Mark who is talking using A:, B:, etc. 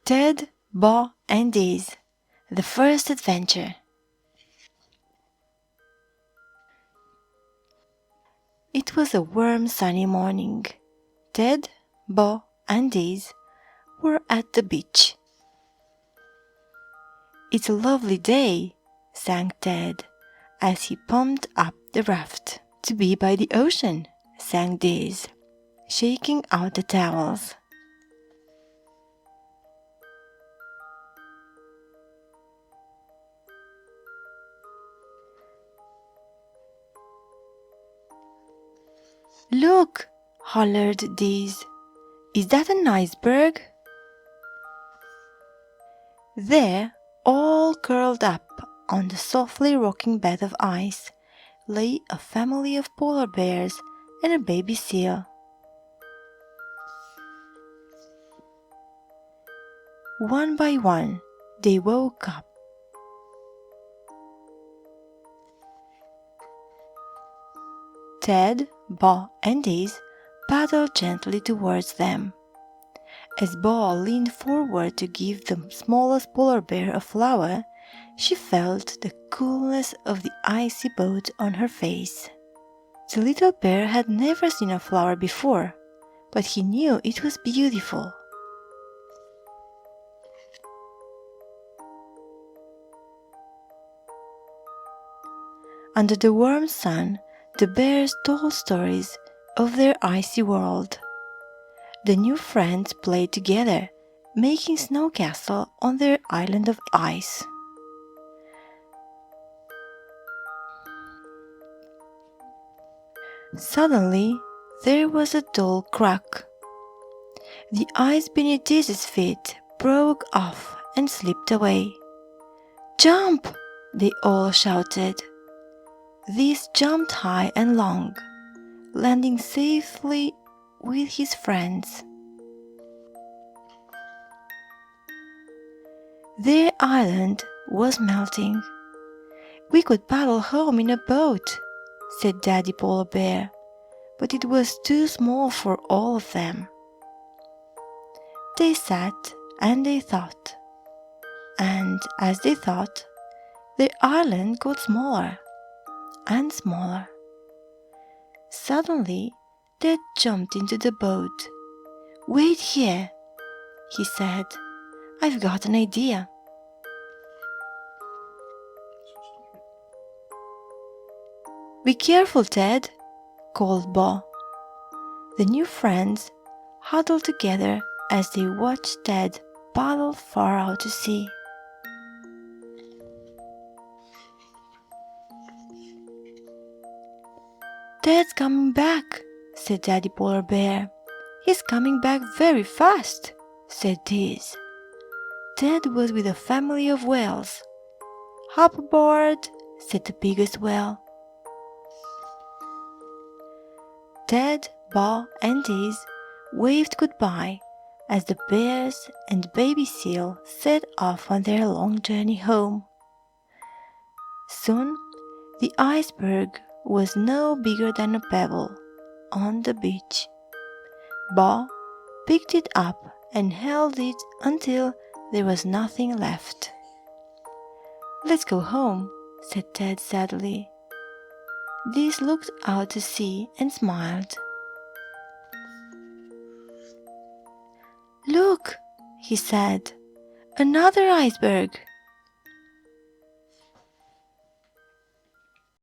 A: Ted, Bo, and Diz. The First Adventure. It was a warm, sunny morning. Ted, Bo, and Diz were at the beach. "It's a lovely day," sang Ted, as he pumped up the raft. "To be by the ocean," sang Diz, shaking out the towels. "Look!" hollered Diz. "Is that an iceberg?" There, all curled up on the softly rocking bed of ice, lay a family of polar bears and a baby seal. One by one, they woke up. Ted, Bo, and Diz paddled gently towards them. As Bo leaned forward to give the smallest polar bear a flower, she felt the coolness of the icy boat on her face. The little bear had never seen a flower before, but he knew it was beautiful. Under the warm sun, the bears told stories of their icy world. The new friends played together, making snow castle on their island of ice. Suddenly, there was a dull crack. The ice beneath Dizzy's feet broke off and slipped away. "Jump!" they all shouted. Diz jumped high and long, landing safely with his friends. Their island was melting. "We could paddle home in a boat," said Daddy Polar Bear, but it was too small for all of them. They sat and they thought, and as they thought, their island got smaller and smaller. Suddenly, Ted jumped into the boat. "Wait here," he said. "I've got an idea." "Be careful, Ted," called Bo. The new friends huddled together as they watched Ted paddle far out to sea. "Ted's coming back," said Daddy Polar Bear. "He's coming back very fast," said Diz. Ted was with a family of whales. "Hop aboard," said the biggest whale. Ted, Bo, and Diz waved goodbye as the bears and baby seal set off on their long journey home. Soon, the iceberg was no bigger than a pebble on the beach. Bo picked it up and held it until there was nothing left. "Let's go home," said Ted sadly. Diz looked out to sea and smiled. "Look," he said, "another iceberg."